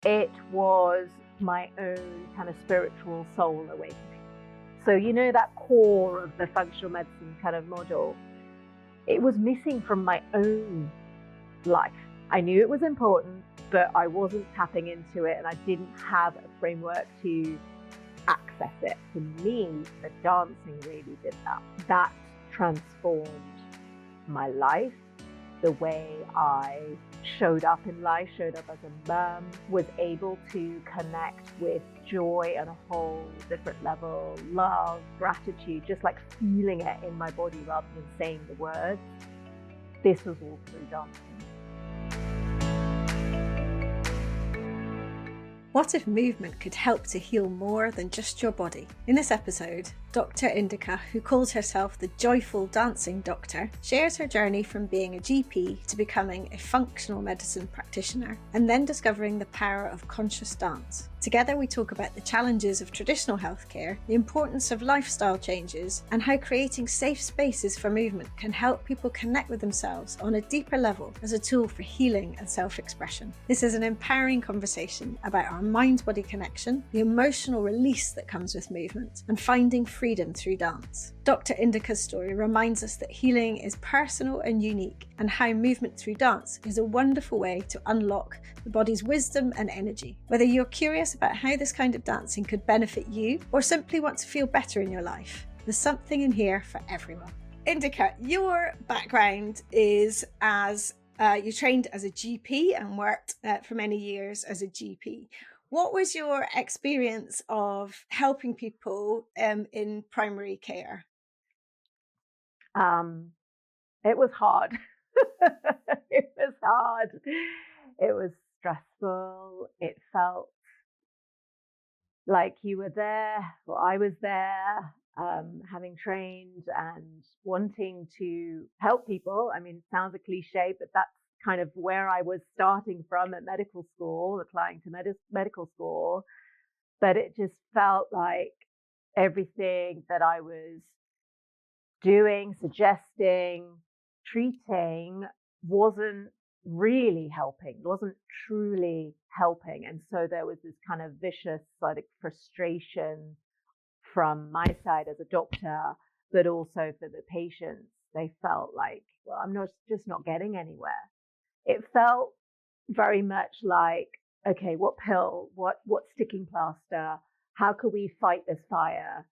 it was my own kind of spiritual soul awakening. So, you know, that core of the functional medicine kind of model, it was missing from my own life. I knew it was important, but I wasn't tapping into it and I didn't have a framework to access it. For me, the dancing really did that. That transformed my life, the way I showed up in life, showed up as a mum, was able to connect with joy on a whole different level, love, gratitude, just like feeling it in my body rather than saying the words. This was all through dancing. What if movement could help to heal more than just your body? In this episode, Dr Indika, who calls herself the Joyful Dancing Doctor, shares her journey from being a GP to becoming a functional medicine practitioner and then discovering the power of conscious dance. Together we talk about the challenges of traditional healthcare, the importance of lifestyle changes, and how creating safe spaces for movement can help people connect with themselves on a deeper level as a tool for healing and self-expression. This is an empowering conversation about our mind-body connection, the emotional release that comes with movement, and finding freedom through dance. Dr. Indika's story reminds us that healing is personal and unique, and how movement through dance is a wonderful way to unlock the body's wisdom and energy. Whether you're curious about how this kind of dancing could benefit you, or simply want to feel better in your life, there's something in here for everyone. Indika, your background is as you trained as a GP and worked for many years as a GP. What was your experience of helping people in primary care? It was hard. It was hard. It was stressful. It felt like you were there, or I was there, having trained and wanting to help people. I mean, it sounds a cliche, but that's kind of where I was starting from at medical school, applying to medical school. But it just felt like everything that I was doing, suggesting, treating wasn't really helping, wasn't truly helping. And so there was this kind of vicious like frustration from my side as a doctor, but also for the patients. They felt like, well, I'm just not getting anywhere. It felt very much like, okay, what pill, what sticking plaster, how can we fight this fire?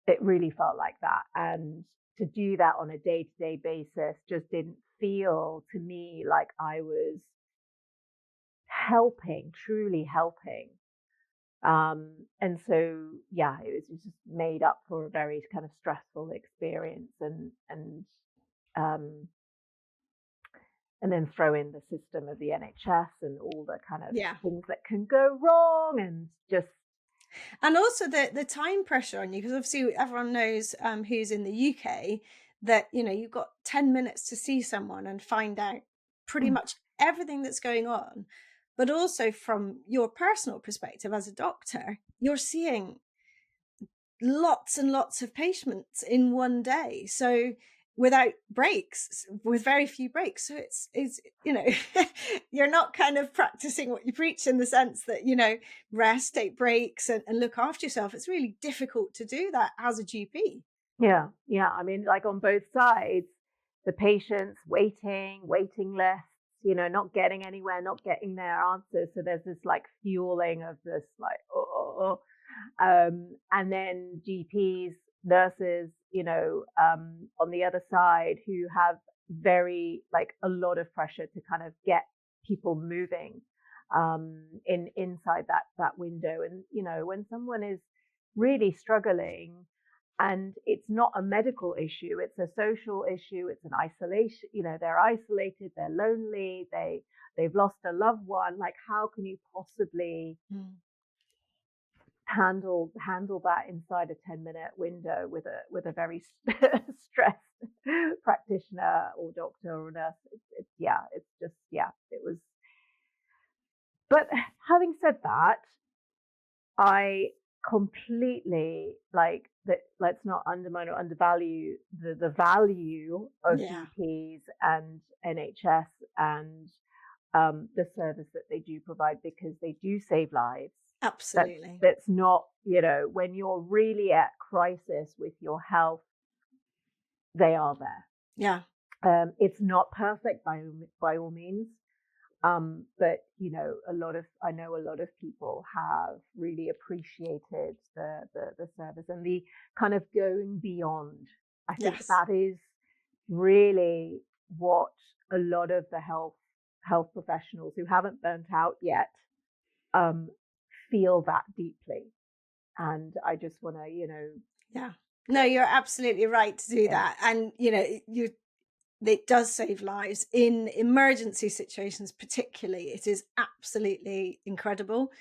It really felt like that. And to do that on a day-to-day basis just didn't feel to me like I was helping, truly helping. And so, yeah, it was just made up for a very kind of stressful experience, um, and then throw in the system of the NHS and all the kind of things that can go wrong, and just. And also the time pressure on you, because obviously everyone knows who's in the UK that, you know, you've got 10 minutes to see someone and find out pretty much everything that's going on. But also from your personal perspective as a doctor, you're seeing lots and lots of patients in one day. So without breaks, with very few breaks. So it's you know, you're not kind of practicing what you preach, in the sense that, you know, rest, take breaks and look after yourself. It's really difficult to do that as a GP. Yeah. I mean, like on both sides, the patients waiting lists, you know, not getting anywhere, not getting their answers. So there's this like fueling of this like, and then GPs, nurses, you know, on the other side, who have very like a lot of pressure to kind of get people moving inside that window. And you know, when someone is really struggling, and it's not a medical issue, it's a social issue, it's an isolation, you know, they're isolated, they're lonely, they've lost a loved one. Like, how can you possibly handle that inside a 10-minute window with a very stressed practitioner or doctor or nurse? It was. But having said that, I completely like that. Let's not undermine or undervalue the value of GPs and NHS and the service that they do provide, because they do save lives. Absolutely. That's not, when you're really at crisis with your health, they are there. Yeah. It's not perfect by all means. But I know a lot of people have really appreciated the service and the kind of going beyond. I think Yes. that is really what a lot of the health professionals who haven't burnt out yet feel that deeply. And I just want to, Yeah. No, you're absolutely right to do yeah. that. And, it does save lives in emergency situations, particularly. It is absolutely incredible.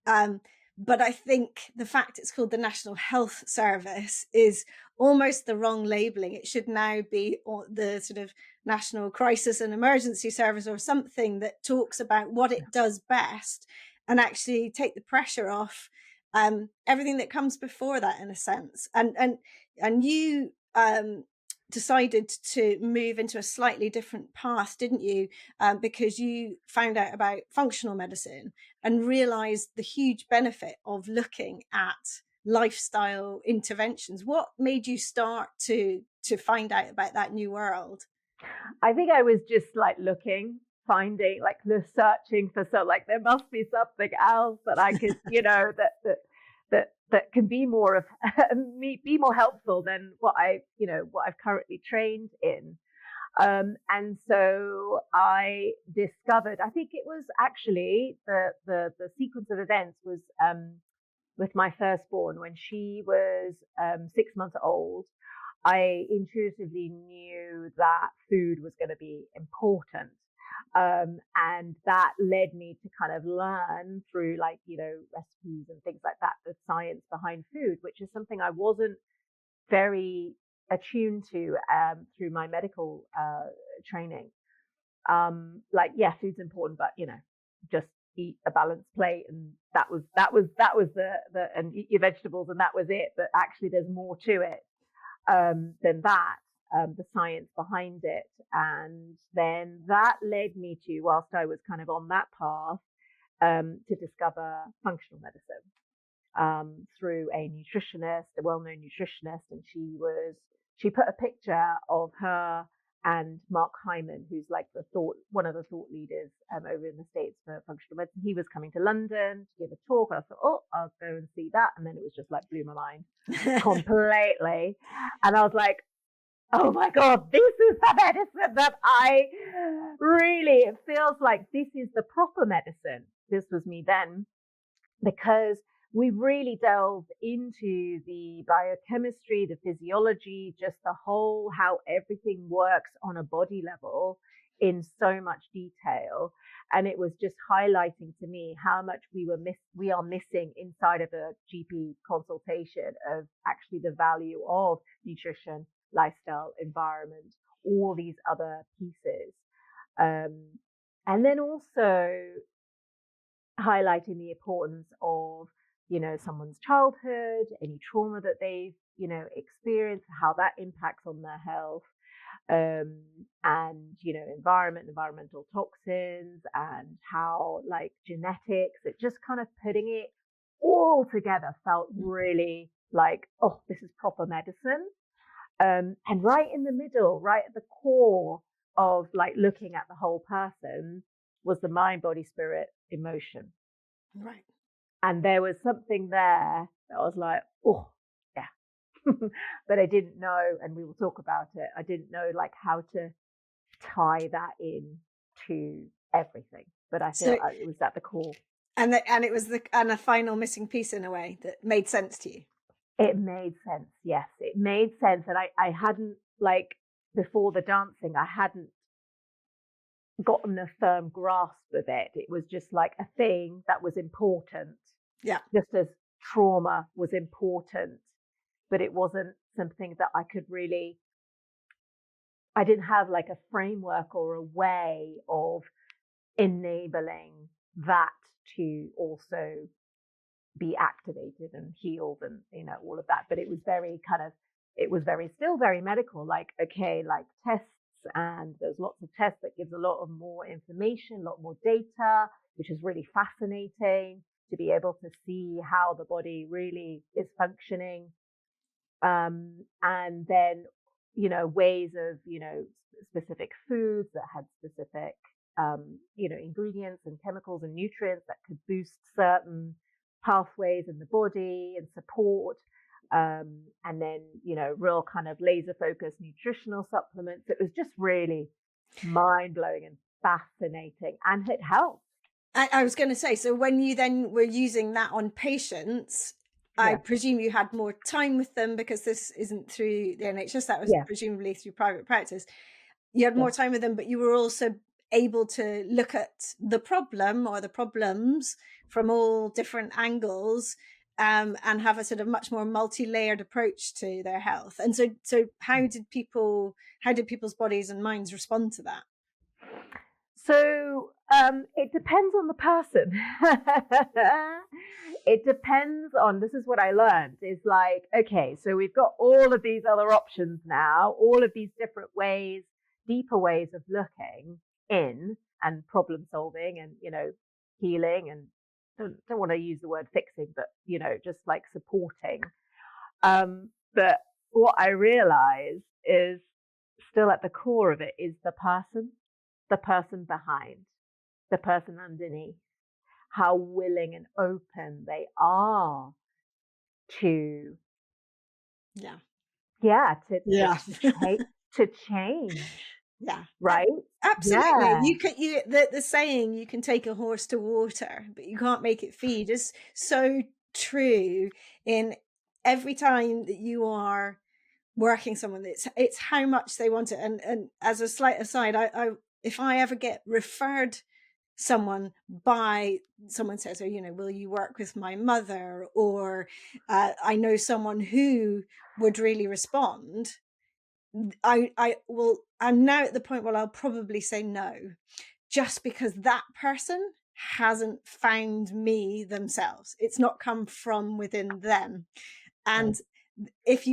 But I think the fact it's called the National Health Service is almost the wrong labeling. It should now be the sort of National Crisis and Emergency Service, or something that talks about what it does best and actually take the pressure off everything that comes before that, in a sense. And you decided to move into a slightly different path, didn't you? Because you found out about functional medicine and realized the huge benefit of looking at lifestyle interventions. What made you start to find out about that new world? I think I was just like finding, like searching for there must be something else that I could, that can be more of be more helpful than what I've currently trained in. And so I discovered, I think it was actually the sequence of events was with my firstborn when she was 6 months old. I intuitively knew that food was going to be important. And that led me to kind of learn through recipes and things like that, the science behind food, which is something I wasn't very attuned to through my medical training. Food's important, but just eat a balanced plate, and that was the and eat your vegetables, and that was it. But actually, there's more to it than that. The science behind it, and then that led me to, whilst I was kind of on that path, to discover functional medicine through a nutritionist, a well-known nutritionist, and she put a picture of her and Mark Hyman, who's like one of the thought leaders over in the States for functional medicine. He was coming to London to give a talk. I thought, oh, I'll go and see that, and then it was just like blew my mind completely, and I was like, oh my God, this is the medicine that it feels like this is the proper medicine. This was me then, because we really delved into the biochemistry, the physiology, just the whole, how everything works on a body level in so much detail. And it was just highlighting to me how much we are missing inside of a GP consultation, of actually the value of nutrition, lifestyle, environment, all these other pieces. And then also highlighting the importance of, someone's childhood, any trauma that they've, experienced, how that impacts on their health, and, environmental toxins, and how genetics, it just kind of putting it all together felt really like, oh, this is proper medicine. And right in the middle, right at the core of looking at the whole person, was the mind, body, spirit, emotion. Right. And there was something there that I was like, oh, yeah. But I didn't know, and we will talk about it, I didn't know how to tie that in to everything. But I feel it was at the core. And it was a final missing piece, in a way, that made sense to you. It made sense, yes. It made sense. And I hadn't, before the dancing, I hadn't gotten a firm grasp of it. It was just like a thing that was important. Yeah. Just as trauma was important, but it wasn't something that I could really, I didn't have a framework or a way of enabling that to also be activated and healed, and all of that. But it was very still very medical, okay, tests and there's lots of tests that gives a lot of more information, a lot more data, which is really fascinating to be able to see how the body really is functioning. And then, ways of, specific foods that had specific, ingredients and chemicals and nutrients that could boost certain pathways in the body and support. And then, real kind of laser focused nutritional supplements. It was just really mind blowing and fascinating, and it helped. I was going to say, so when you then were using that on patients, I presume you had more time with them, because this isn't through the NHS, that was presumably through private practice. You had more time with them, but you were also able to look at the problem or the problems from all different angles, and have a sort of much more multi-layered approach to their health. And so how did people's bodies and minds respond to that? So it depends on the person. It depends on, this is what I learned, is like, okay, so we've got all of these other options now, all of these different ways, deeper ways of looking in and problem solving and, healing, and don't want to use the word fixing, but, just like supporting. But what I realized is still at the core of it is the person behind, the person underneath, how willing and open they are to, to change. Yeah. Right. Absolutely. Yeah. The saying, you can take a horse to water, but you can't make it feed, is so true. In every time that you are working someone, it's how much they want it. And as a slight aside, I if I ever get referred someone by someone says, oh, will you work with my mother, or I know someone who would really respond, I'm now at the point where I'll probably say no, just because that person hasn't found me themselves. It's not come from within them. And if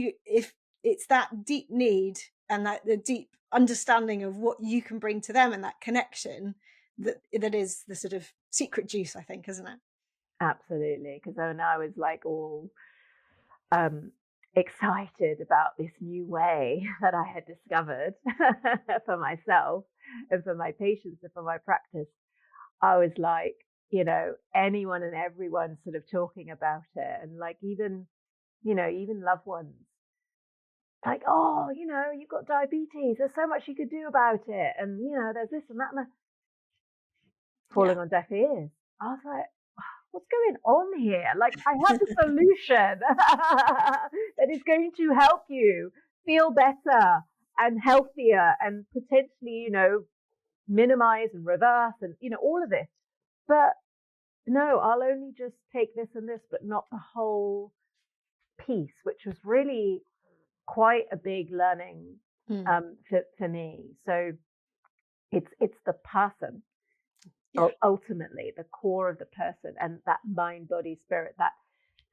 it's that deep need and that the deep understanding of what you can bring to them and that connection, that is the sort of secret juice, I think, isn't it? Absolutely. Because I was like all excited about this new way that I had discovered for myself and for my patients and for my practice. I was like, anyone and everyone sort of talking about it, and like even loved ones, like, oh, you've got diabetes. There's so much you could do about it, and there's this and that, and falling on deaf ears. I was like, what's going on here? Like, I have the solution that is going to help you feel better and healthier and potentially, minimize and reverse and, all of this. But no, I'll only just take this and this, but not the whole piece, which was really quite a big learning for me. So it's the person. Ultimately the core of the person, and that mind, body, spirit, that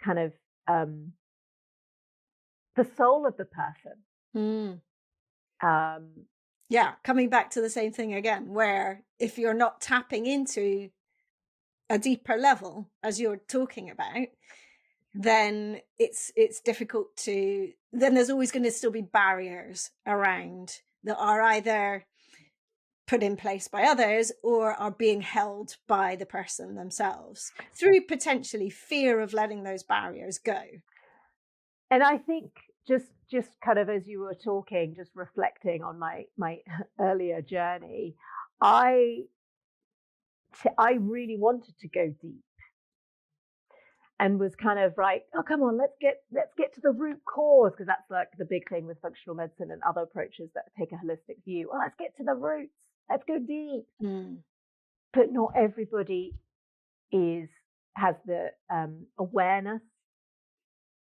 kind of the soul of the person. Coming back to the same thing again, where if you're not tapping into a deeper level, as you're talking about, then it's difficult to, then there's always going to still be barriers around that are either put in place by others or are being held by the person themselves through potentially fear of letting those barriers go. And I think just kind of as you were talking, just reflecting on my earlier journey, I really wanted to go deep, and was kind of like, oh, come on, let's get to the root cause, because that's like the big thing with functional medicine and other approaches that take a holistic view. Well, let's get to the roots. Let's go deep. But not everybody has the awareness,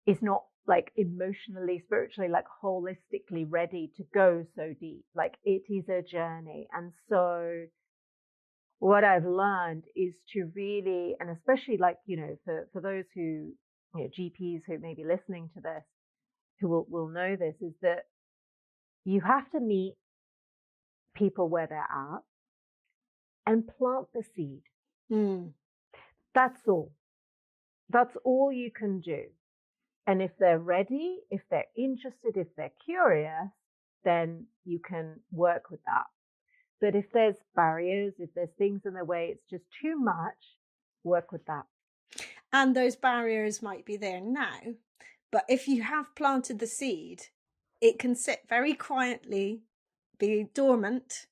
is not like emotionally, spiritually, like holistically ready to go so deep. Like, it is a journey. And so what I've learned is to really, and especially like, for those who, GPs who may be listening to this, who will know this, is that you have to meet people where they're at and plant the seed. Mm. That's all. That's all you can do. And if they're ready, if they're interested, if they're curious, then you can work with that. But if there's barriers, if there's things in the way, it's just too much, work with that. And those barriers might be there now, but if you have planted the seed, it can sit very quietly, be dormant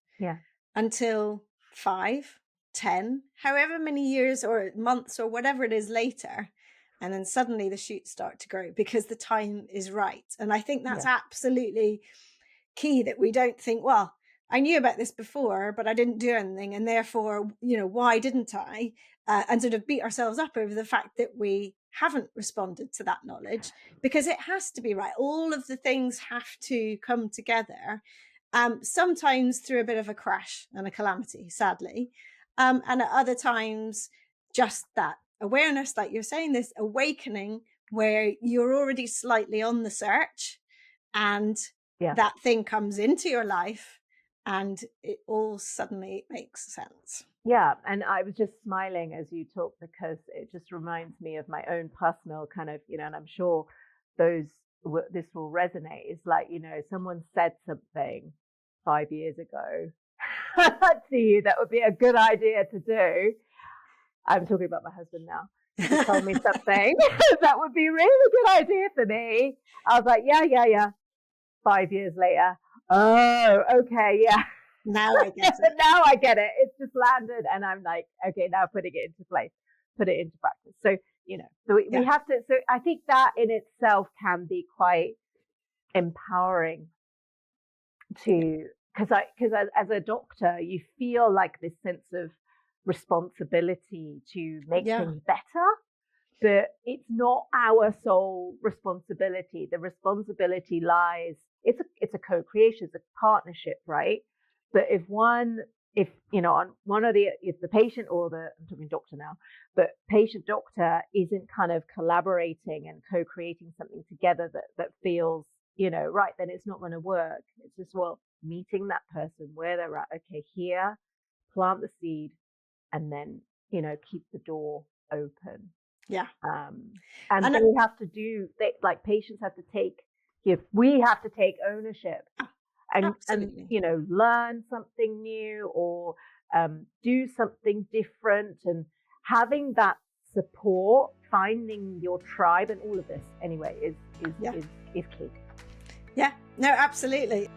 until 5, 10, however many years or months or whatever it is later. And then suddenly the shoots start to grow because the time is right. And I think that's absolutely key, that we don't think, well, I knew about this before, but I didn't do anything. And therefore, why didn't I? And sort of beat ourselves up over the fact that we haven't responded to that knowledge, because it has to be right. All of the things have to come together, sometimes through a bit of a crash and a calamity, sadly. And at other times, just that awareness, like you're saying, this awakening where you're already slightly on the search, and that thing comes into your life and it all suddenly makes sense. Yeah. And I was just smiling as you talk, because it just reminds me of my own personal kind of, and I'm sure this will resonate. It's like, someone said something 5 years ago to you that would be a good idea to do. I'm talking about my husband now. He told me something that would be a really good idea for me. I was like, yeah. 5 years later, oh, okay, yeah. Now I get it. Now I get it. It's just landed, and I'm like, okay, now putting it into place, put it into practice. So, so we have to. So I think that in itself can be quite empowering because as a doctor, you feel like this sense of responsibility to make things better. But it's not our sole responsibility. The responsibility lies, it's a co-creation, it's a partnership, right? But if the patient or I'm talking doctor now, but patient doctor isn't kind of collaborating and co-creating something together that feels, right, then it's not going to work. It's just, meeting that person where they're at. Okay, here, plant the seed, and then, keep the door open. Yeah. And they have to like patients have to we have to take ownership and learn something new or do something different, and having that support, finding your tribe and all of this anyway is key. Yeah, no, absolutely.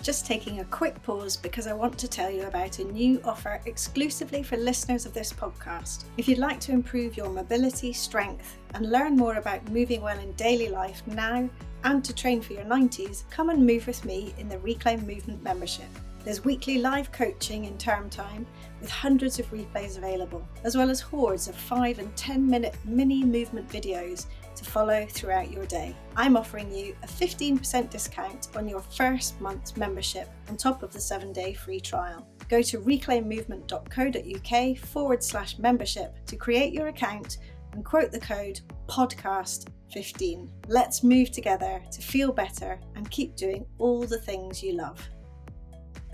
Just taking a quick pause because I want to tell you about a new offer exclusively for listeners of this podcast. If you'd like to improve your mobility, strength, and learn more about moving well in daily life now and to train for your 90s, come and move with me in the Reclaim Movement membership. There's weekly live coaching in term time with hundreds of replays available, as well as hordes of 5 and 10-minute mini movement videos to follow throughout your day. I'm offering you a 15% discount on your first month's membership on top of the 7-day free trial. Go to reclaimmovement.co.uk/membership to create your account and quote the code podcast15. Let's move together to feel better and keep doing all the things you love.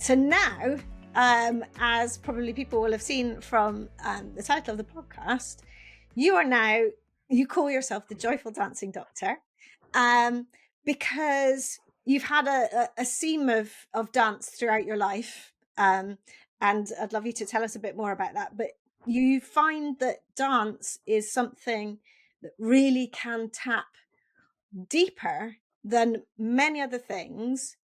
So now, as probably people will have seen from the title of the podcast, you call yourself the Joyful Dancing Doctor, because you've had a seam of dance throughout your life, and I'd love you to tell us a bit more about that. But you find that dance is something that really can tap deeper than many other things,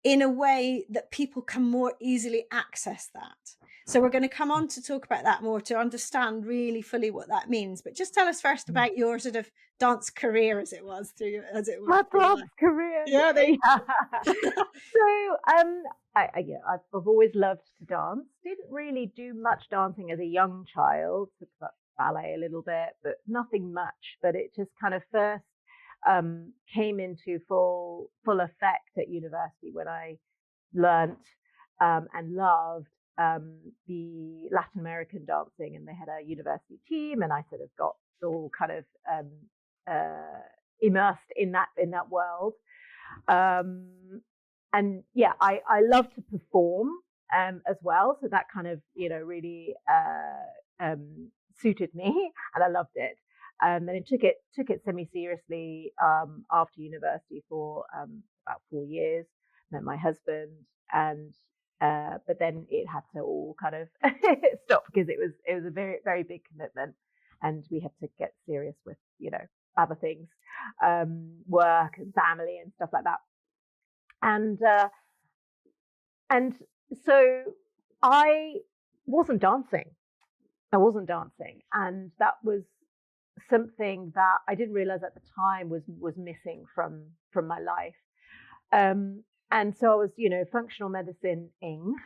in a way that people can more easily access that. So we're going to come on to talk about that more, to understand really fully what that means. But just tell us first about your sort of dance career, as it was. My dance career. Yeah. So I've always loved to dance. Didn't really do much dancing as a young child. Took ballet a little bit, but nothing much. But it just kind of first came into full effect at university when I learnt and loved the Latin American dancing, and they had a university team, and I sort of got all kind of immersed in that world. yeah, I love to perform as well. So that kind of, really suited me, and I loved it. And it took it semi-seriously after university for about 4 years. Met my husband, and but then it had to all kind of stop because it was a very, very big commitment, and we had to get serious with other things, work and family and stuff like that. And and so I wasn't dancing. I wasn't dancing, and that was something that I didn't realize at the time was missing from my life. Um, and so I was, functional medicine-ing,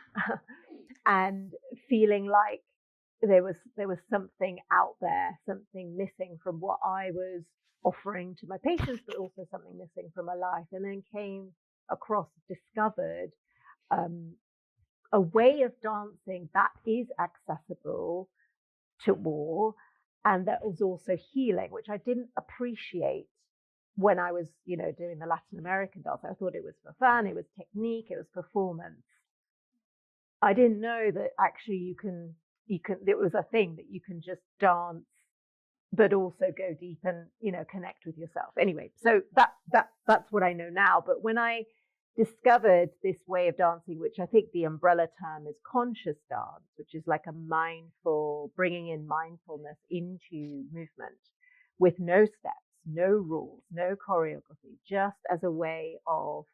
and feeling like there was something out there, something missing from what I was offering to my patients, but also something missing from my life. And then came across, discovered um, a way of dancing that is accessible to all, and that was also healing, which I didn't appreciate when I was, doing the Latin American dance. I thought it was for fun, it was technique, it was performance. I didn't know that actually it was a thing that you can just dance, but also go deep and, connect with yourself. Anyway, so that's what I know now. But when I discovered this way of dancing, which I think the umbrella term is conscious dance, which is like a mindful, bringing in mindfulness into movement with no steps, no rules, no choreography, just as a way of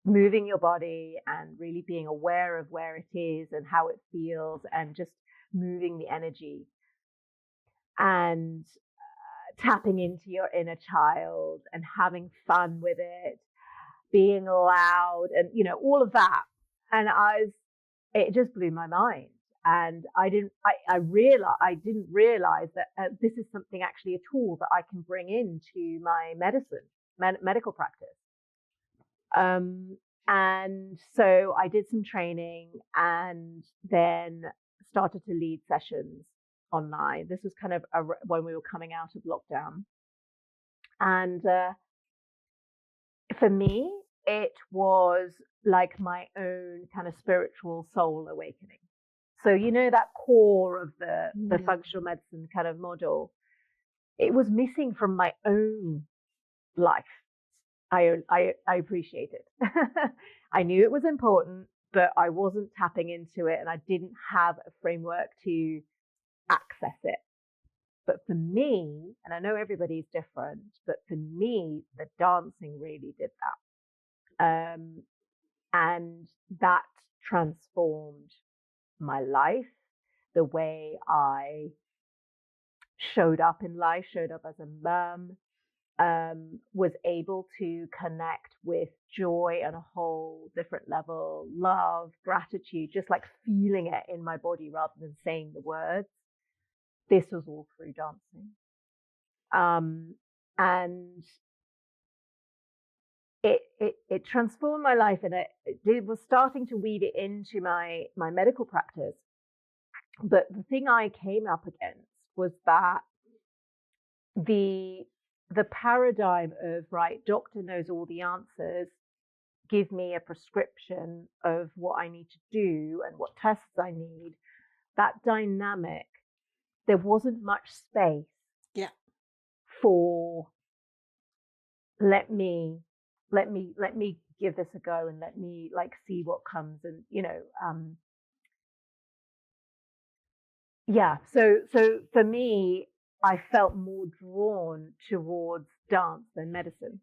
moving your body and really being aware of where it is and how it feels, and just moving the energy and tapping into your inner child and having fun with it, being loud, and all of that. And it just blew my mind. And I didn't realize that this is something, actually a tool that I can bring into my medical practice. And so I did some training, and then started to lead sessions online. This was kind of when we were coming out of lockdown. And for me, it was like my own kind of spiritual soul awakening. So, that core of the functional medicine kind of model, it was missing from my own life. I appreciate it. I knew it was important, but I wasn't tapping into it, and I didn't have a framework to access it. But for me, and I know everybody's different, but for me, the dancing really did that. And that transformed my life, the way I showed up in life, showed up as a mum, was able to connect with joy on a whole different level, love, gratitude, just like feeling it in my body rather than saying the words. This was all through dancing. And it transformed my life, and it was starting to weave it into my medical practice. But the thing I came up against was that the paradigm of, right, doctor knows all the answers, give me a prescription of what I need to do and what tests I need. That dynamic, there wasn't much space for let me give this a go, and let me see what comes. And so for me, I felt more drawn towards dance than medicine,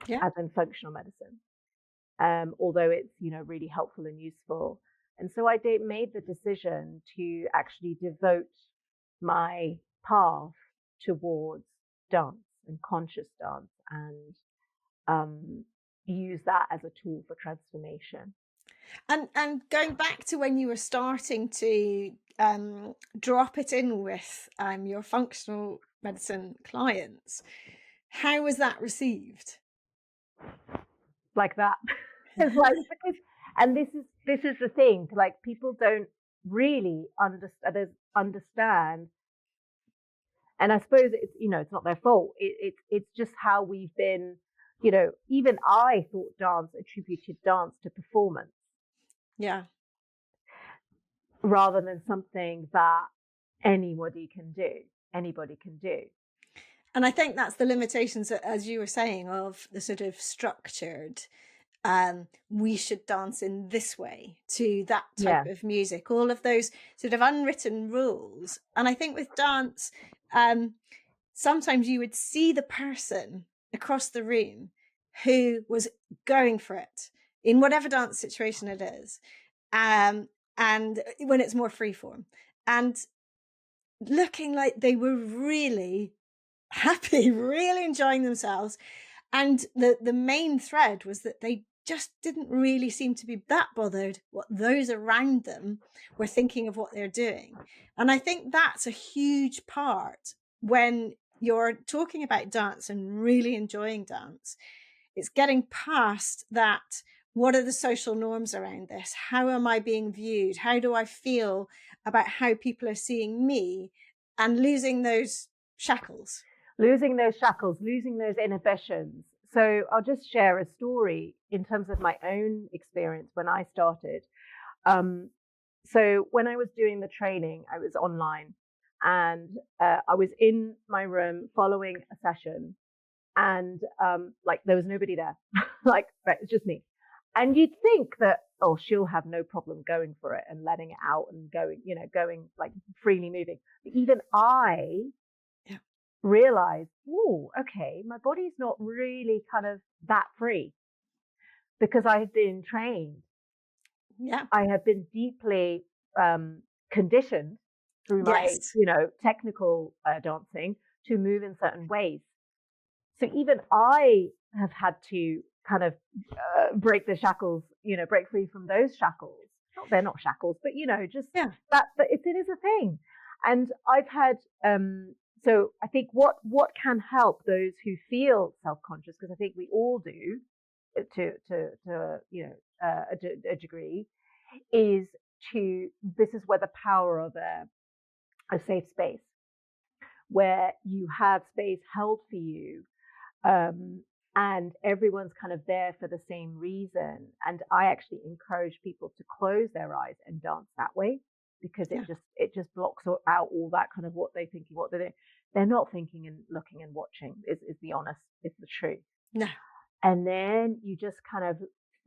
as in functional medicine, although it's really helpful and useful. And so I made the decision to actually devote my path towards dance and conscious dance, and use that as a tool for transformation. And going back to when you were starting to drop it in with your functional medicine clients, how was that received? Like that. It's like, and this is the thing, like, people don't really understand. And I suppose it's it's not their fault. It's just how we've been even I thought dance attributed dance to performance. Yeah. Rather than something that anybody can do. And I think that's the limitations, as you were saying, of the sort of structured, we should dance in this way to that type Yeah. of music, all of those sort of unwritten rules. And I think with dance, sometimes you would see the person across the room who was going for it in whatever dance situation it is. And when it's more freeform, and looking like they were really happy, really enjoying themselves. And the main thread was that they just didn't really seem to be that bothered what those around them were thinking of what they're doing. And I think that's a huge part when you're talking about dance and really enjoying dance. It's getting past that. What are the social norms around this? How am I being viewed? How do I feel about how people are seeing me? And losing those shackles. Losing those inhibitions. So I'll just share a story in terms of my own experience when I started. So when I was doing the training, I was online, and I was in my room following a session, and like there was nobody there. Like, right, it's just me. And you'd think that, oh, she'll have no problem going for it and letting it out and going like freely moving. But even I realized, oh, okay, my body's not really kind of that free, because I had been trained. Yeah. I have been deeply conditioned through my, Yes. technical dancing to move in certain ways. So even I have had to kind of break the shackles, break free from those shackles. They're not shackles, but just that it is a thing. And I've had so I think what can help those who feel self-conscious, because I think we all do to a degree, is this is where the power of a safe space, where you have space held for you, and everyone's kind of there for the same reason. And I actually encourage people to close their eyes and dance that way, because it just blocks out all that kind of what they're thinking, what they're doing. They're not thinking and looking and watching. Is the honest, is the truth. No. And then you just kind of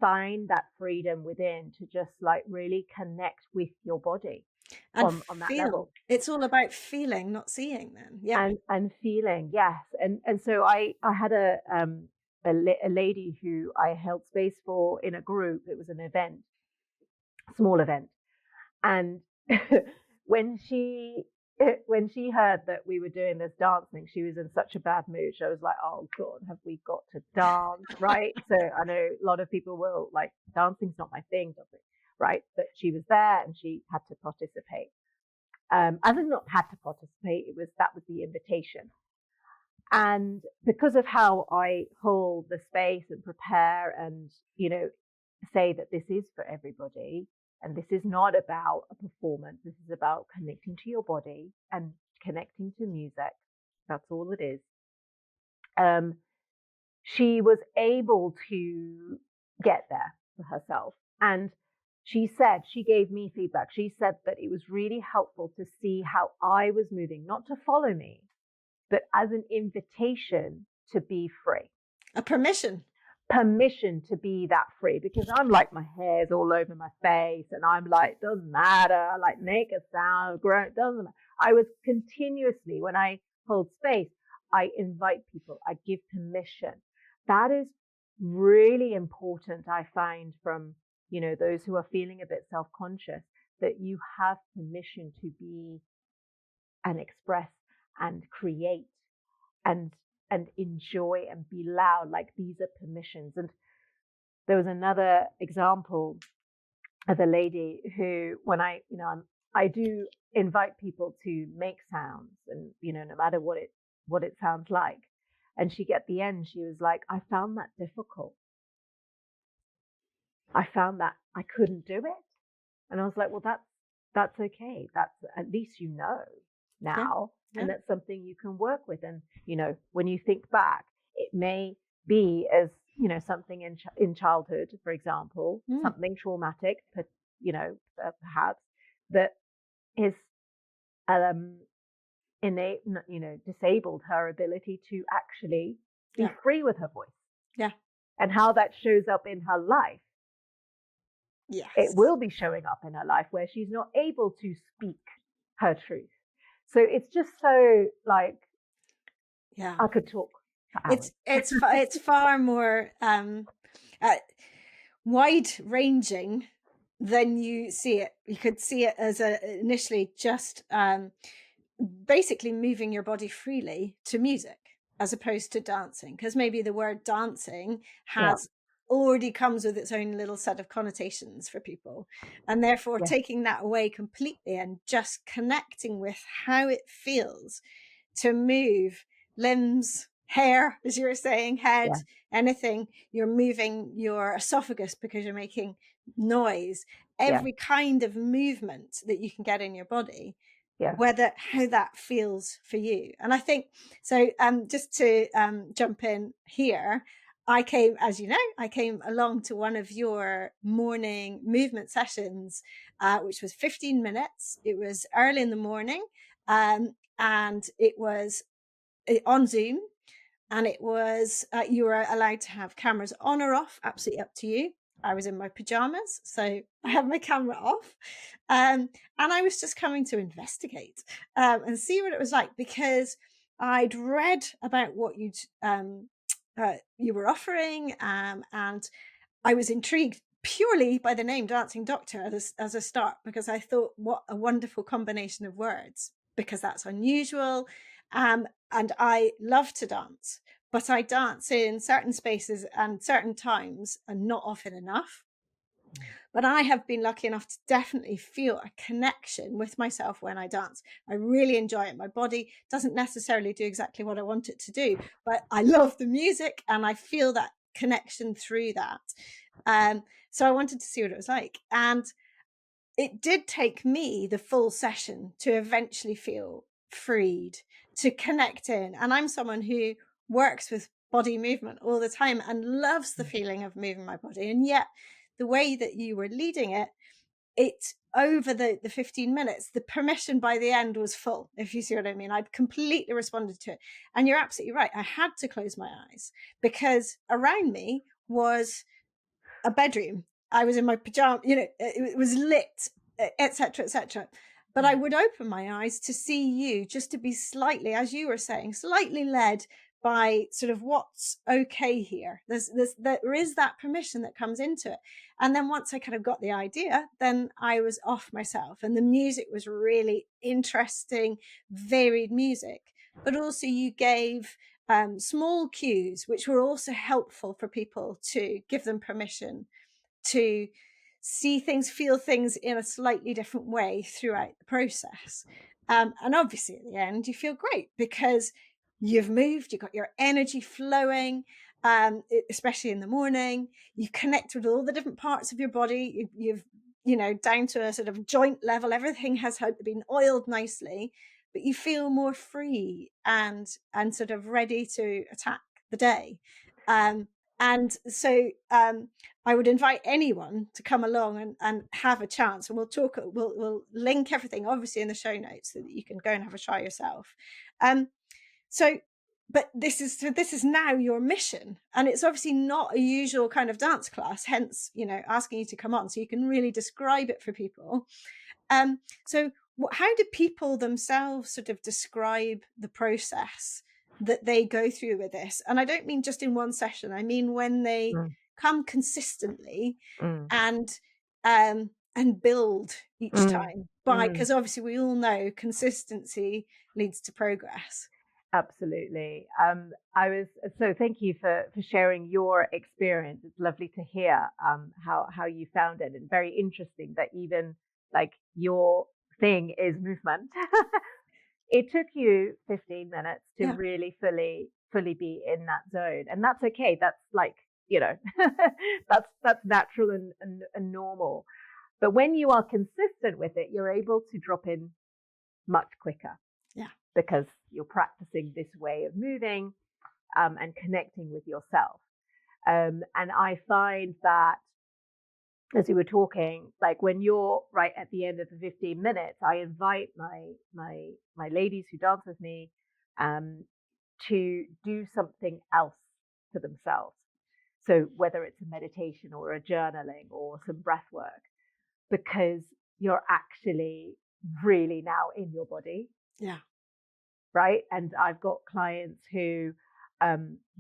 find that freedom within to just like really connect with your body And on that feel. level. It's all about feeling, not seeing then. Yeah. And feeling, yes. And so I had a lady who I held space for in a group. It was an event, small event. And when she heard that we were doing this dancing, she was in such a bad mood. She was like, oh God, have we got to dance? Right. So I know a lot of people will like, dancing's not my thing, right? But she was there and she had to participate. As in not had to participate, that was the invitation. And because of how I hold the space and prepare and, say that this is for everybody, and this is not about a performance, this is about connecting to your body and connecting to music. That's all it is. She was able to get there for herself. And she gave me feedback. She said that it was really helpful to see how I was moving, not to follow me, but as an invitation to be free. A permission to be that free, because I'm like, my hair's all over my face and I'm like, doesn't matter, like make a sound, grow, doesn't matter. I was continuously, when I hold space, I invite people, I give permission. That is really important, I find, from, those who are feeling a bit self-conscious, that you have permission to be and express and create and enjoy and be loud. Like, these are permissions. And there was another example of a lady who, when I do invite people to make sounds, and no matter what it sounds like, and at the end she was like, I found that difficult. I found that I couldn't do it. And I was like, well, that's okay. That's, at least now. Yeah. And that's something you can work with. And when you think back, it may be as, you know, something in childhood, for example, something traumatic, but, you know, perhaps that is innate, you know, disabled her ability to actually be free with her voice. Yeah. And how that shows up in her life. Yes. It will be showing up in her life where she's not able to speak her truth. So it's just so like, yeah, I could talk for hours. It's far more wide ranging than you see it. You could see it as initially just basically moving your body freely to music as opposed to dancing, because maybe the word dancing has already comes with its own little set of connotations for people, and therefore taking that away completely and just connecting with how it feels to move limbs, hair, as you were saying, head, anything. You're moving your esophagus because you're making noise, every kind of movement that you can get in your body, whether how that feels for you. And I think so, just to jump in here, I came, as you know, I came along to one of your morning movement sessions, which was 15 minutes. It was early in the morning, and it was on Zoom, and it was you were allowed to have cameras on or off, absolutely up to you. I was in my pajamas, so I had my camera off, and I was just coming to investigate and see what it was like, because I'd read about what you were offering, and I was intrigued purely by the name Dancing Doctor as a start, because I thought, what a wonderful combination of words, because that's unusual. And I love to dance, but I dance in certain spaces and certain times and not often enough. But I have been lucky enough to definitely feel a connection with myself when I dance. I really enjoy it. My body doesn't necessarily do exactly what I want it to do, but I love the music and I feel that connection through that. So I wanted to see what it was like. And it did take me the full session to eventually feel freed, to connect in. And I'm someone who works with body movement all the time and loves the feeling of moving my body. And yet the way that you were leading it, over the 15 minutes, the permission by the end was full, if you see what I mean. I'd completely responded to it. And you're absolutely right. I had to close my eyes because around me was a bedroom. I was in my pajamas, you know, it was lit, etc., etc. But I would open my eyes to see you, just to be slightly, as you were saying, slightly led by sort of what's okay here. There is that permission that comes into it. And then once I kind of got the idea, then I was off myself. And the music was really interesting, varied music. But also you gave small cues, which were also helpful for people to give them permission to see things, feel things in a slightly different way throughout the process. And obviously at the end, you feel great because you've moved, you've got your energy flowing, especially in the morning. You connect with all the different parts of your body. You've, you know, down to a sort of joint level, everything has been oiled nicely, but you feel more free and sort of ready to attack the day. And so I would invite anyone to come along and have a chance, and we'll link everything obviously in the show notes so that you can go and have a try yourself. But this is now your mission, and it's obviously not a usual kind of dance class, hence, you know, asking you to come on so you can really describe it for people. So how do people themselves sort of describe the process that they go through with this? And I don't mean just in one session. I mean when they come consistently and build each time, because obviously we all know consistency leads to progress. Absolutely. So thank you for sharing your experience. It's lovely to hear how you found it, and very interesting that even like your thing is movement. It took you 15 minutes to really fully be in that zone, and that's okay. That's like, you know, that's natural and normal. But when you are consistent with it, you're able to drop in much quicker. Yeah. Because you're practicing this way of moving. and connecting with yourself. And I find that, as we were talking, like when you're right at the end of the 15 minutes, I invite my ladies who dance with me um, to do something else for themselves. So whether it's a meditation or a journaling or some breath work, because you're actually really now in your body. Yeah. Right. And I've got clients who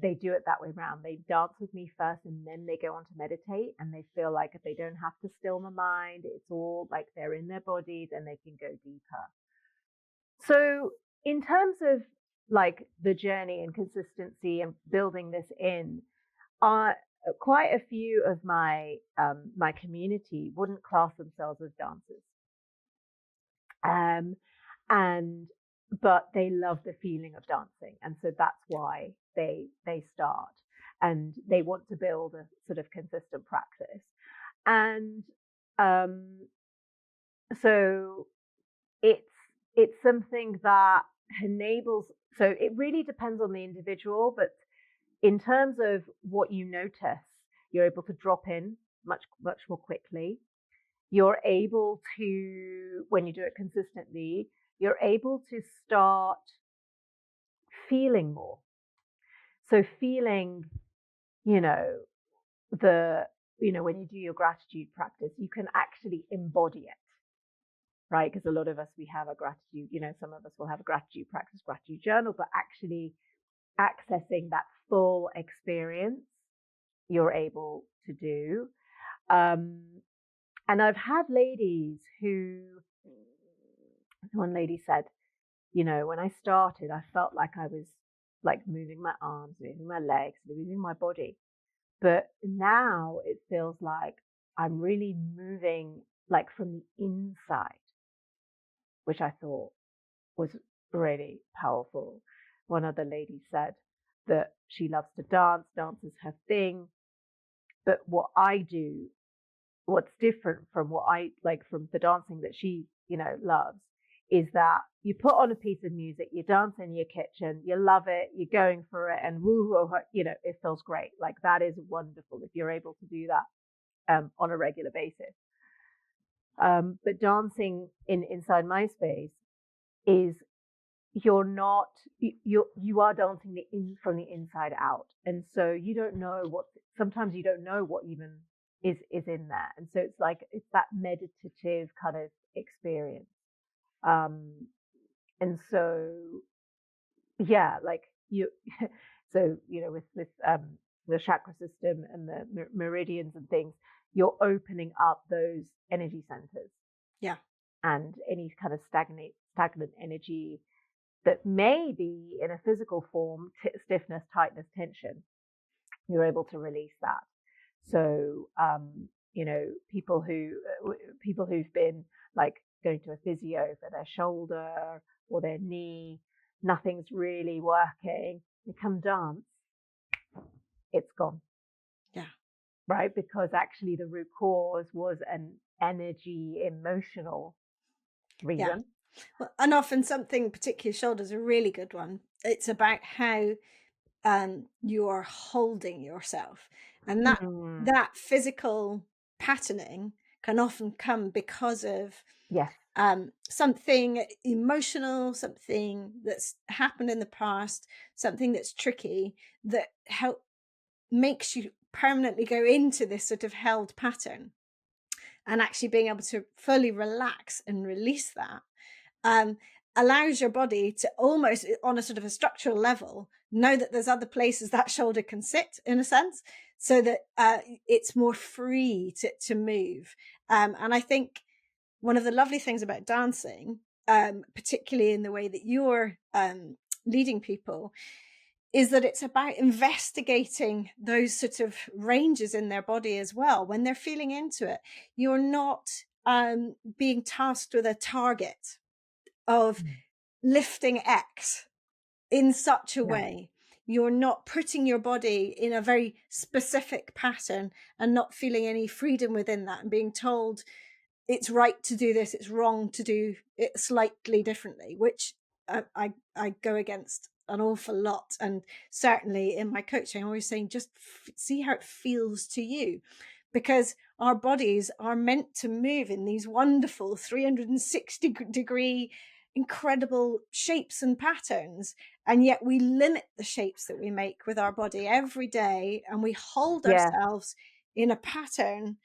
they do it that way around. They dance with me first and then they go on to meditate, and they feel like if they don't have to still the mind, it's all like they're in their bodies and they can go deeper. So in terms of like the journey and consistency and building this in, quite a few of my my community wouldn't class themselves as dancers, and but they love the feeling of dancing, and so that's why they start, and they want to build a sort of consistent practice, and um, so it's it's something that enables. So it really depends on the individual, but in terms of what you notice, you're able to drop in much more quickly. You're able to, when you do it consistently, you're able to start feeling more. So feeling, you know, the, when you do your gratitude practice, you can actually embody it, right? Because a lot of us, we have a gratitude, some of us will have a gratitude practice, gratitude journal, but actually accessing that full experience, you're able to do. And I've had ladies who, one lady said, when I started, I felt like I was like moving my arms, moving my legs, moving my body. But now it feels like I'm really moving like from the inside, which I thought was really powerful. One other lady said that she loves to dance, dance is her thing. But what I do, what's different from what I like from the dancing that she, loves, is that you put on a piece of music, you dance in your kitchen, you love it, you're going for it, and woo, it feels great. Like that is wonderful if you're able to do that on a regular basis. But dancing inside my space is you're not you are dancing from the inside out, and so you don't know what. Sometimes you don't know what even is in there, and so it's that meditative kind of experience. And so yeah, like you, so with the chakra system and the meridians and things, you're opening up those energy centers. Yeah. And any kind of stagnant energy that may be in a physical form, stiffness, tightness, tension, you're able to release that. So, people who've been like going to a physio for their shoulder or their knee, nothing's really working. They come dance, it's gone. Yeah. Right? Because actually the root cause was an energy, emotional reason. Yeah. Well, and often something, particularly shoulders, a really good one. It's about how you are holding yourself, and that physical patterning can often come because of something emotional, something that's happened in the past, something that's tricky that makes you permanently go into this sort of held pattern, and actually being able to fully relax and release that allows your body to almost on a sort of a structural level know that there's other places that shoulder can sit, in a sense, so that it's more free to move. And I think one of the lovely things about dancing, particularly in the way that you're leading people, is that it's about investigating those sort of ranges in their body as well. When they're feeling into it, you're not being tasked with a target of lifting X in such a way. You're not putting your body in a very specific pattern and not feeling any freedom within that, and being told it's right to do this, it's wrong to do it slightly differently, which I go against an awful lot. And certainly in my coaching, I'm always saying, just see how it feels to you, because our bodies are meant to move in these wonderful 360-degree, incredible shapes and patterns. And yet we limit the shapes that we make with our body every day. And we hold Yeah. ourselves in a pattern,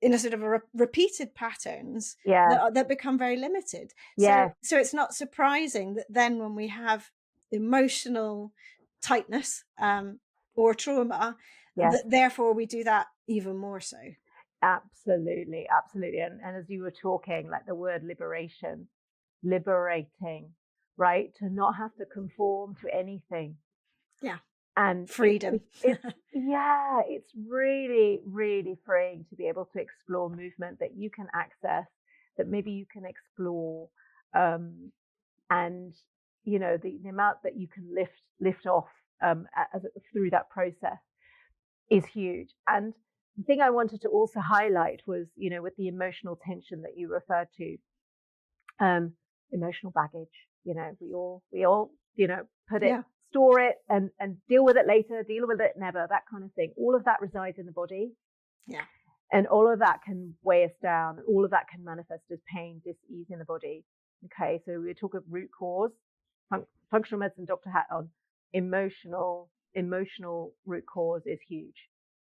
in a sort of repeated patterns Yeah. that become very limited. Yeah. So it's not surprising that then when we have emotional tightness or trauma, Yes. that therefore we do that even more so. Absolutely. Absolutely. And as you were talking, like the word liberation, liberating, right? To not have to conform to anything. Yeah. And Freedom. it's yeah, it's really, really freeing to be able to explore movement that you can access, that maybe you can explore, and you know the amount that you can lift off through that process is huge. And the thing I wanted to also highlight was, you know, with the emotional tension that you referred to, emotional baggage. You know, we all, you know, put it, Yeah. store it, and deal with it later, deal with it never, that kind of thing. All of that resides in the body. Yeah. And all of that can weigh us down. All of that can manifest as pain, dis-ease in the body. Okay, so we talk of root cause, functional medicine, Dr. Hat on emotional root cause is huge.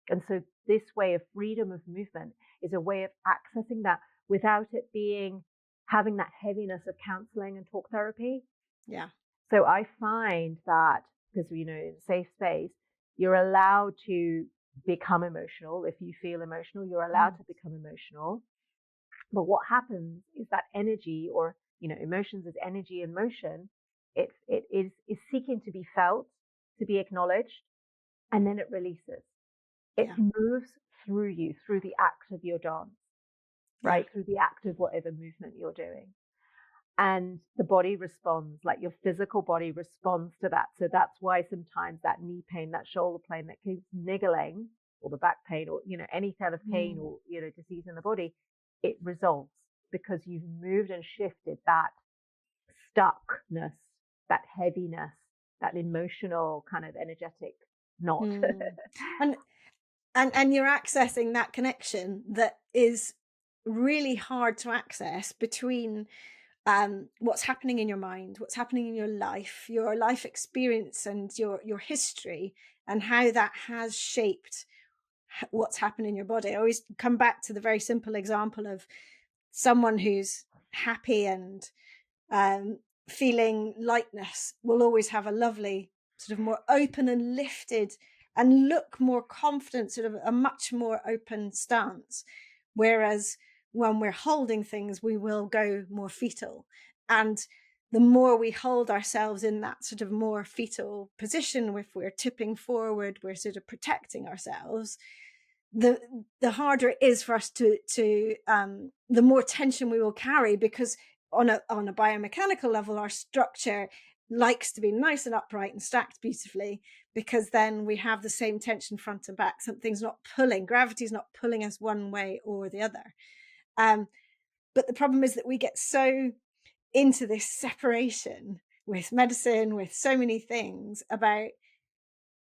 And so this way of freedom of movement is a way of accessing that without it being having that heaviness of counseling and talk therapy. Yeah. So I find that because, you know, in a safe space, you're allowed to become emotional. If you feel emotional, you're allowed to become emotional. But what happens is that energy, or, you know, emotions is energy in motion. It is seeking to be felt, to be acknowledged, and then it releases. It moves through you, through the act of your dance, right? Through the act of whatever movement you're doing. And the body responds, like your physical body responds to that. So that's why sometimes that knee pain, that shoulder pain that keeps niggling, or the back pain, or, you know, any kind of pain or, you know, disease in the body, it resolves because you've moved and shifted that stuckness, that heaviness, that emotional kind of energetic knot. And you're accessing that connection that is really hard to access between what's happening in your mind, what's happening in your life experience, and your history, and how that has shaped what's happened in your body. I always come back to the very simple example of someone who's happy and feeling lightness will always have a lovely sort of more open and lifted and look more confident, sort of a much more open stance. Whereas when we're holding things, we will go more fetal. And the more we hold ourselves in that sort of more fetal position, if we're tipping forward, we're sort of protecting ourselves, the harder it is for us to the more tension we will carry, because on a biomechanical level, our structure likes to be nice and upright and stacked beautifully, because then we have the same tension front and back. Something's not pulling, gravity's not pulling us one way or the other. But the problem is that we get so into this separation with medicine, with so many things, about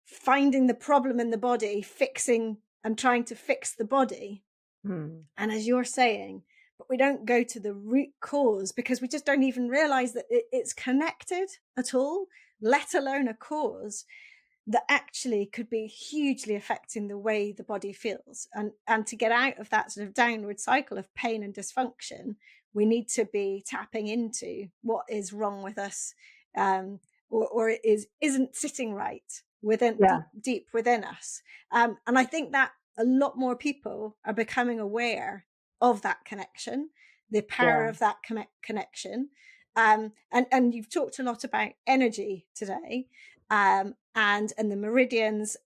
finding the problem in the body, fixing and trying to fix the body. And as you're saying, but we don't go to the root cause, because we just don't even realize that it's connected at all, let alone a cause that actually could be hugely affecting the way the body feels. And to get out of that sort of downward cycle of pain and dysfunction, we need to be tapping into what is wrong with us, or isn't sitting right within deep within us. And I think that a lot more people are becoming aware of that connection, the power of that connection. And you've talked a lot about energy today, and the meridians,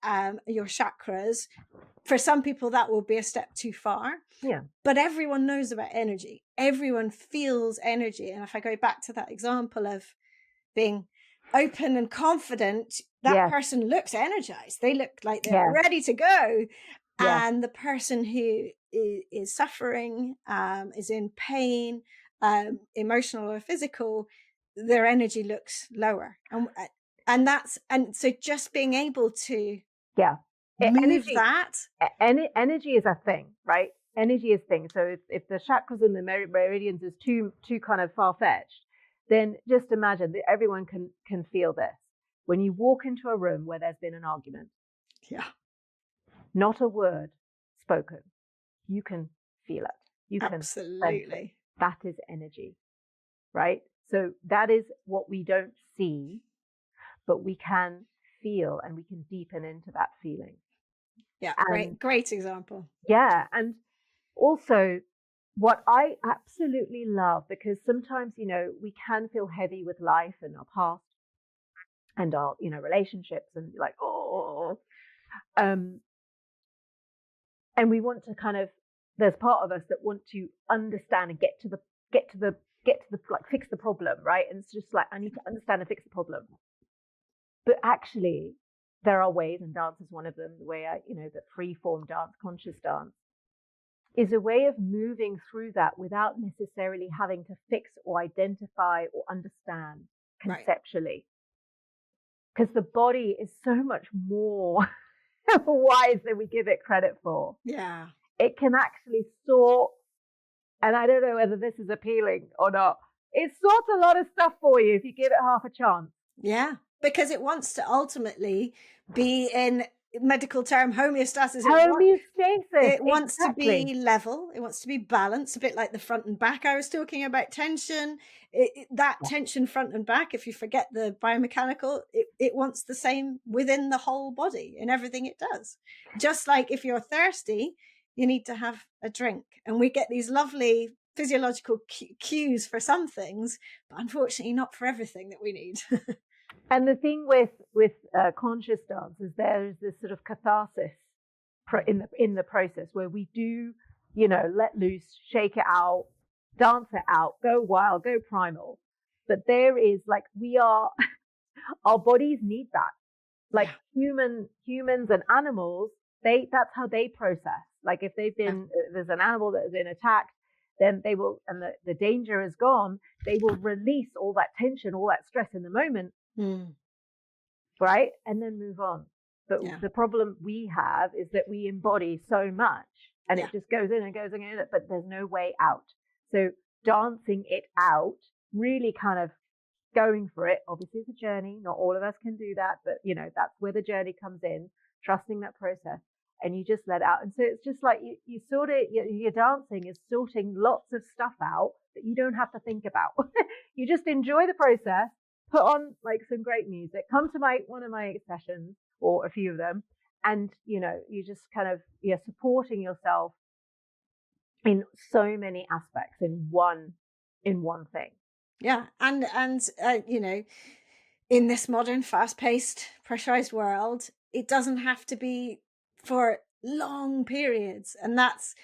your chakras. For some people, that will be a step too far. But everyone knows about energy. Everyone feels energy. And if I go back to that example of being open and confident, that person looks energized. They look like they're ready to go. And the person who is suffering, is in pain, emotional or physical, their energy looks lower. And so just being able to move that. Energy is a thing, right? Energy is thing. So if the chakras and the meridians is too kind of far-fetched, then just imagine that everyone can feel this. When you walk into a room where there's been an argument, not a word spoken, you can feel it. You can sense it. That is energy, right? So that is what we don't see, but we can feel, and we can deepen into that feeling. Yeah, great example. Yeah, and also what I absolutely love, because sometimes, we can feel heavy with life and our past and our, relationships, and like, and we want to kind of, there's part of us that want to understand and get to the like fix the problem, right? And it's just like, I need to understand and fix the problem. But actually, there are ways, and dance is one of them. The way the free form dance, conscious dance, is a way of moving through that without necessarily having to fix or identify or understand conceptually. Because the body is so much more wise than we give it credit for. Yeah. It can actually sort, and I don't know whether this is appealing or not, it sorts a lot of stuff for you if you give it half a chance. Yeah, because it wants to ultimately be, in medical term, homeostasis. It wants to be level. It wants to be balanced, a bit like the front and back I was talking about. Tension, tension front and back, if you forget the biomechanical, it wants the same within the whole body in everything it does. Just like if you're thirsty, you need to have a drink. And we get these lovely physiological cues for some things, but unfortunately not for everything that we need. And the thing with conscious dance is there's this sort of catharsis in the process where we do, let loose, shake it out, dance it out, go wild, go primal. But there is like, our bodies need that. Like humans and animals, that's how they process. Like if there's an animal that has been attacked, then they will, and the danger is gone, they will release all that tension, all that stress in the moment. Right? And then move on. But the problem we have is that we embody so much, and it just goes in and goes in, but there's no way out. So dancing it out, really kind of going for it. Obviously, it's a journey. Not all of us can do that, but that's where the journey comes in, trusting that process, and you just let out. And so it's just like you sort of, your dancing is sorting lots of stuff out that you don't have to think about. You just enjoy the process, put on like some great music, come to one of my sessions or a few of them, and you just kind of, you're supporting yourself in so many aspects in one thing. Yeah, and in this modern, fast-paced, pressurized world, it doesn't have to be for long periods, and that's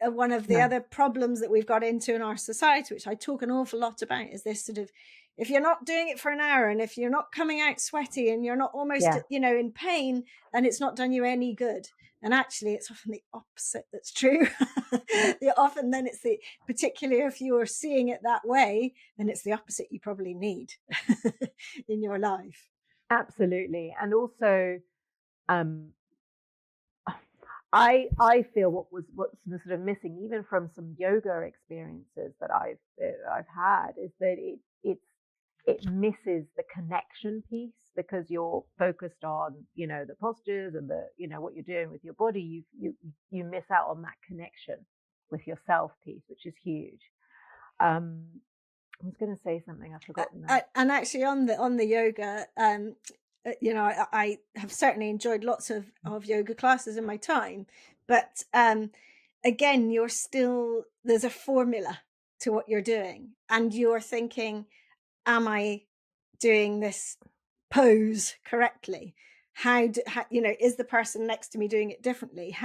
one of the other problems that we've got into in our society, which I talk an awful lot about, is this sort of, if you're not doing it for an hour, and if you're not coming out sweaty, and you're not almost in pain, then it's not done you any good. And actually, it's often the opposite that's true. Often then it's particularly if you're seeing it that way, then it's the opposite you probably need in your life. Absolutely. And also, I feel what's sort of missing, even from some yoga experiences that I've had, is that it misses the connection piece, because you're focused on the postures and the what you're doing with your body. You miss out on that connection with yourself piece, which is huge. I was going to say something, I've forgotten that. And actually, on the yoga, I have certainly enjoyed lots of yoga classes in my time, but again, there's a formula to what you're doing, and you're thinking, am I doing this pose correctly? Is the person next to me doing it differently?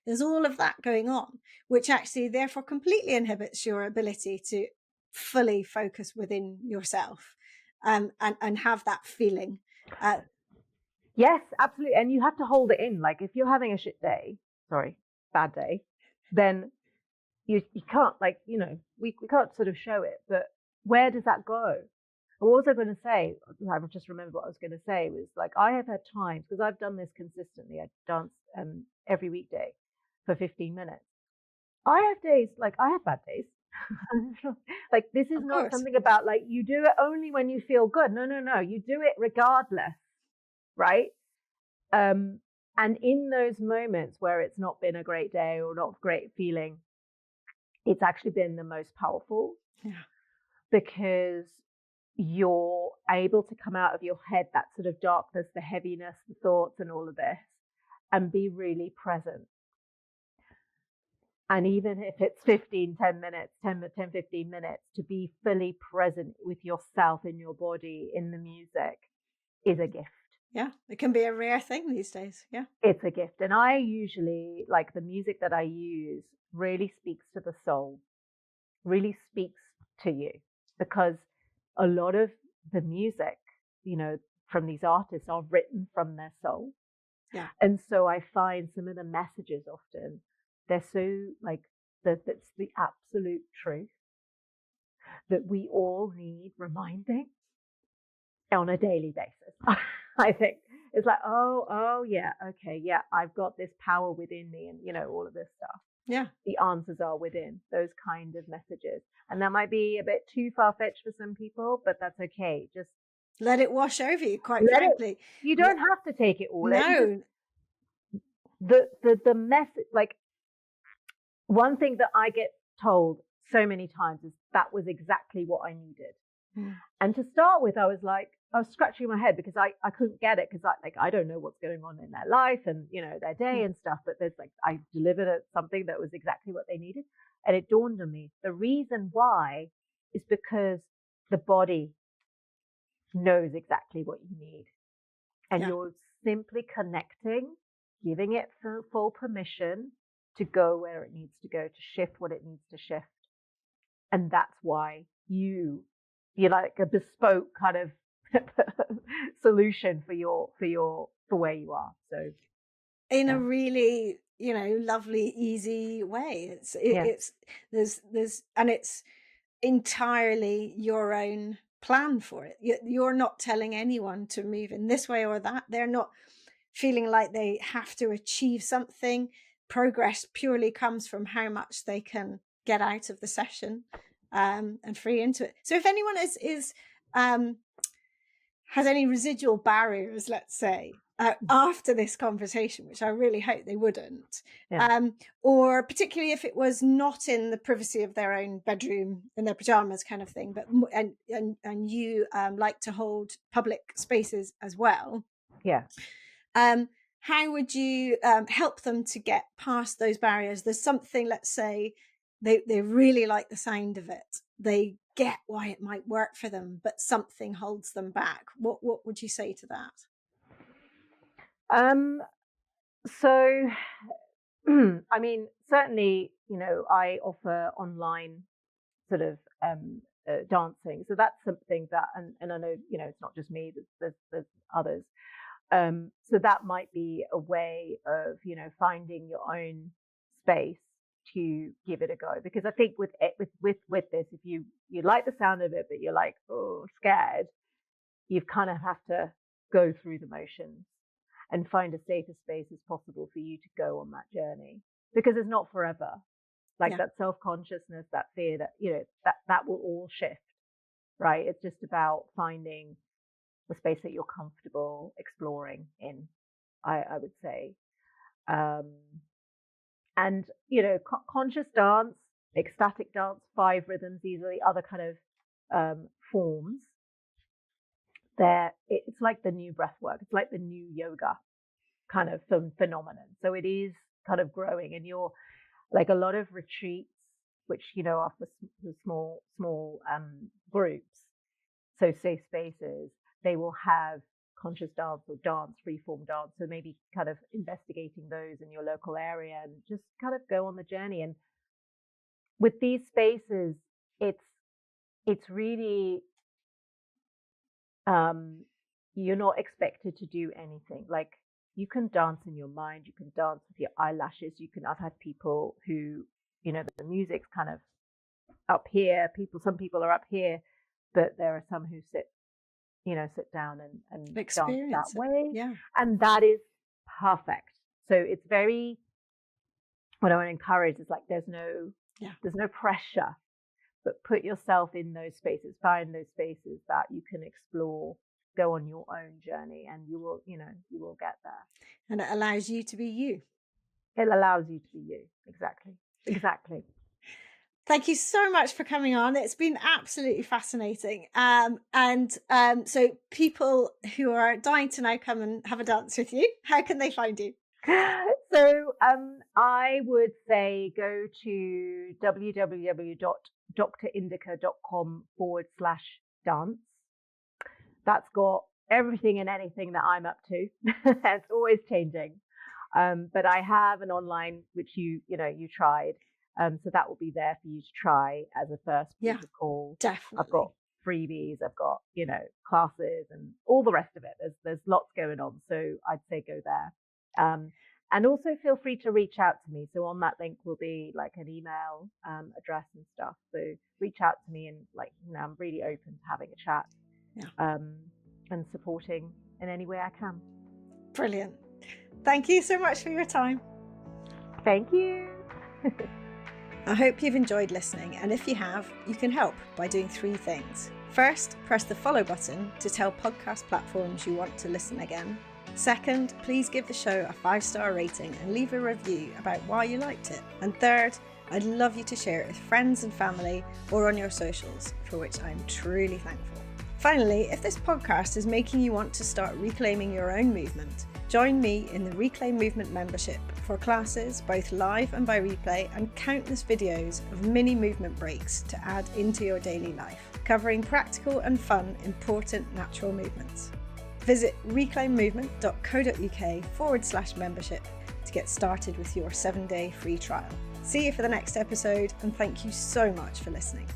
There's all of that going on, which actually therefore completely inhibits your ability to fully focus within yourself, and have that feeling. Yes, absolutely. And you have to hold it in. Like if you're having a bad day, then you can't, we can't sort of show it, but where does that go? what was I going to say? I've just remembered what I was going to say was like, I have had times, because I've done this consistently. I dance every weekday for 15 minutes. I have days, like I have bad days. Like this is Of not course. something about like you do it only when you feel good. No, no, no. You do it regardless, right? And in those moments where it's not been a great day or not great feeling, it's actually been the most powerful. Yeah. Because you're able to come out of your head, that sort of darkness, the heaviness, the thoughts and all of this, and be really present. And even if it's 10 minutes, 15 minutes, to be fully present with yourself in your body, in the music, is a gift. Yeah, it can be a rare thing these days. Yeah. It's a gift. And I usually, like the music that I use, really speaks to the soul, really speaks to you, because a lot of the music, from these artists are written from their soul. Yeah. And so I find some of the messages often, they're so like that's the absolute truth that we all need reminding on a daily basis. I think it's like, oh yeah, okay, yeah, I've got this power within me, and all of this stuff. Yeah. The answers are within those kind of messages. And that might be a bit too far-fetched for some people, but that's okay. Just let it wash over you, quite let it. frankly. You don't have to take it all in. No. The message, like one thing that I get told so many times is that was exactly what I needed. Mm. And to start with, I was scratching my head because I couldn't get it, because I don't know what's going on in their life and their day and stuff. But there's I delivered something that was exactly what they needed, and it dawned on me the reason why is because the body knows exactly what you need, and you're simply connecting, giving it full permission to go where it needs to go, to shift what it needs to shift, and that's why you're like a bespoke kind of solution for where you are. So in a really lovely, easy way. There's and it's entirely your own plan for it. You're not telling anyone to move in this way or that. They're not feeling like they have to achieve something. Progress purely comes from how much they can get out of the session, and free into it. So if anyone is has any residual barriers, let's say, after this conversation, which I really hope they wouldn't, or particularly if it was not in the privacy of their own bedroom in their pajamas kind of thing, but and you like to hold public spaces as well. Yeah. How would you help them to get past those barriers? There's something, let's say, they really like the sound of it. They get why it might work for them, but something holds them back. What would you say to that? So, I mean, certainly, I offer online sort of dancing. So that's something that, and I know, it's not just me, there's others. So that might be a way of, finding your own space to give it a go. Because I think with this, if you like the sound of it, but you're like, oh, scared, you kind of have to go through the motions and find as safe a space as possible for you to go on that journey, because it's not forever. Like that self-consciousness, that fear, that that will all shift, right? It's just about finding the space that you're comfortable exploring in, I would say. And, conscious dance, ecstatic dance, 5 rhythms, these are the other kind of forms. It's like the new breath work. It's like the new yoga kind of phenomenon. So it is kind of growing, and you're like a lot of retreats, which, are for small groups, so safe spaces, they will have conscious dance or dance, freeform dance. So maybe kind of investigating those in your local area and just kind of go on the journey. And with these spaces, it's really, you're not expected to do anything. Like you can dance in your mind, you can dance with your eyelashes. I've had people who, the music's kind of up here. Some people are up here. but there are some who sit down and dance that way. Yeah. And that is perfect. So it's very, what I want to encourage is like, there's no pressure, but put yourself in those spaces, find those spaces that you can explore, go on your own journey, and you will get there. And it allows you to be you. It allows you to be you. Exactly. Thank you so much for coming on. It's been absolutely fascinating. So people who are dying to now come and have a dance with you, how can they find you? So I would say go to www.drindika.com/dance. That's got everything and anything that I'm up to. It's always changing. But I have an online, which you tried. So that will be there for you to try as a first port of call. Definitely. I've got freebies, I've got, classes and all the rest of it. There's lots going on. So I'd say go there. And also feel free to reach out to me. So on that link will be like an email address and stuff. So reach out to me, and I'm really open to having a chat and supporting in any way I can. Brilliant. Thank you so much for your time. Thank you. I hope you've enjoyed listening, and if you have, you can help by doing 3 things. First, press the follow button to tell podcast platforms you want to listen again. Second, please give the show a 5-star rating and leave a review about why you liked it. And third, I'd love you to share it with friends and family or on your socials, for which I'm truly thankful. Finally, if this podcast is making you want to start reclaiming your own movement, join me in the Reclaim Movement membership for classes, both live and by replay, and countless videos of mini movement breaks to add into your daily life, covering practical and fun, important natural movements. Visit reclaimmovement.co.uk/membership to get started with your 7-day free trial. See you for the next episode, and thank you so much for listening.